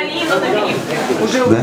Полину набери. Уже. Да?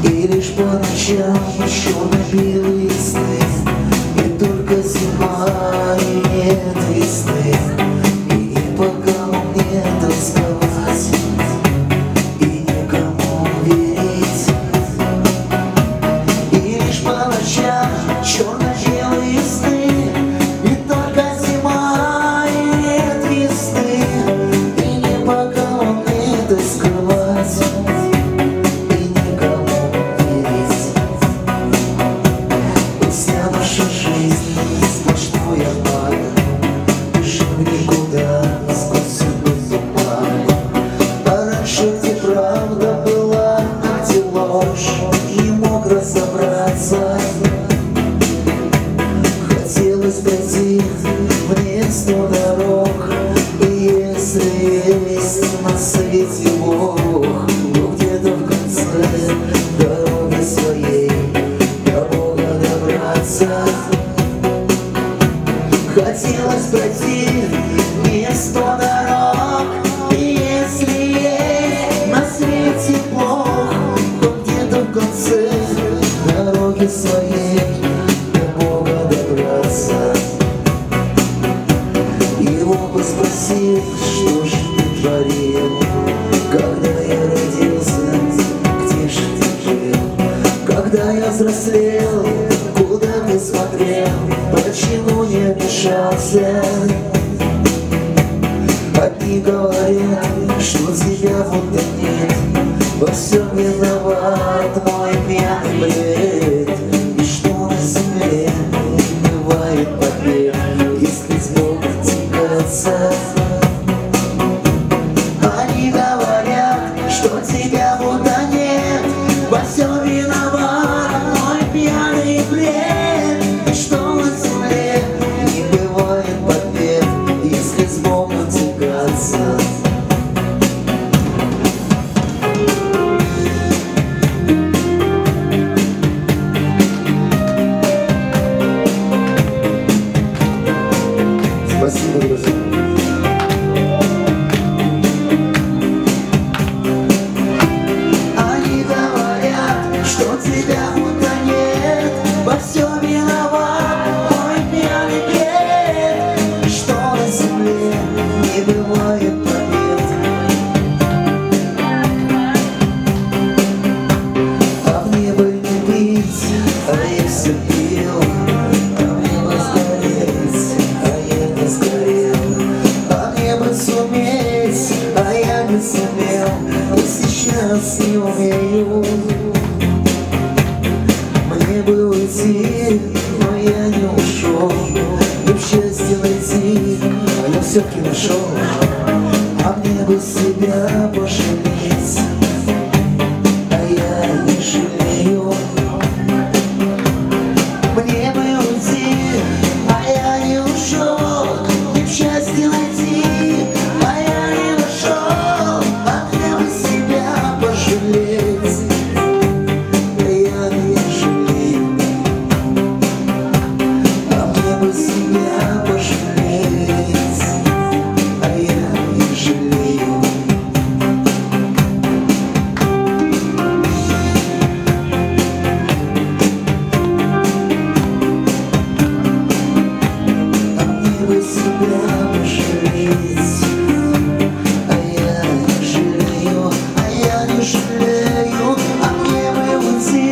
И лишь по ночам черно-белые сны, и только зима, и нет весны, и не по кому мне тосковать, и никому верить. И лишь по ночам черно-белые сны, и только зима, и нет весны, и не по кому мне тосковать. Хотелось пройти мне 100 дорог, и если есть на свете Бог, то где-то в конце дороги своей до Бога добраться. Хотелось пройти мне 100 дорог, и если есть на свете Бог, то где-то в конце дороги своей до Бога добраться. Его бы спросил, что же ты творил, когда я родился, где же ты жил, когда я взрослел, куда ты смотрел, почему не вмешался. Одни говорят, что тебя будто нет, во всем виноват мой пьяный бред, и что на земле не бывает побед, если с Богом тягаться. Они говорят, что тебя будто нет, во всем виноват мой пьяный бред, и что на земле не бывает побед, если с Богом тягаться. Спасибо, друзья. Они говорят, что тебя будто нет, во всем виноват мой пьяный бред, что на земле не бывает побед. А мне бы не пить, а я все пил, а мне бы сгореть, а я не сгорел, а мне бы суметь, а я не сумел, и сейчас не умею. Мне бы уйти, но я не ушел, и в счастье найти, а я все-таки нашел. А мне бы себя пожалеть, а я не жалею. Мне бы уйти, а я не ушел, и в счастье найти, а я не нашел. А мне бы себя пожалеть, а я не жалею. А мне бы себя пожалеть, а я не жалею. А мне бы себя пожалеть, а я не жалею, а я не жалею. А мне бы уйти,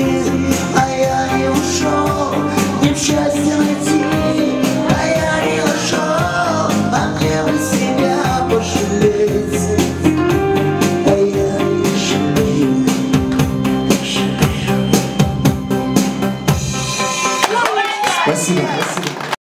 а я не ушел, и в счастье найти, а я не нашел. Спасибо.